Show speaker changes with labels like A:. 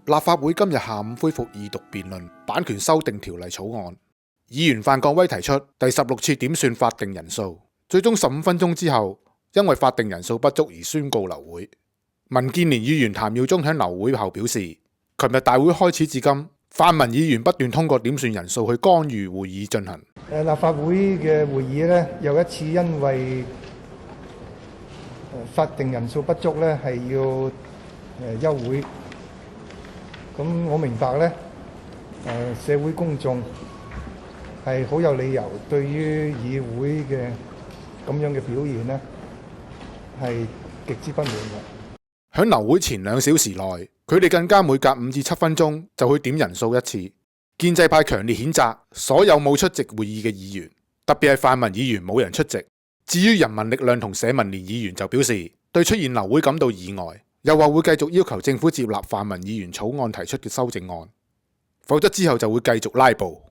A: 立法會今日下午恢復二讀辯論版權修訂條例草案。議員范國威提出第16次點算法定人數，最終15分鐘之後，因為法定人數不足而宣告流會。民建聯議員譚耀宗喺流會後表示，琴日大會開始至今，泛民議員不斷通過點算人數去干預會議進行。
B: 立法會嘅會議呢，又一次因為法定人數不足呢，係要休會。咁我明白呢，社會公眾係好有理由對於議會嘅咁樣嘅表現呢，係極之不滿嘅。
A: 喺流會前2小時內，佢哋更加每隔5至7分鐘就去點人數一次。建制派強烈譴責所有冇出席會議嘅議員，特別係泛民議員冇人出席。至於人民力量同社民連議員就表示對出現流會感到意外，又話會繼續要求政府接納泛民議員草案提出嘅修正案，否則之後就會繼續拉布。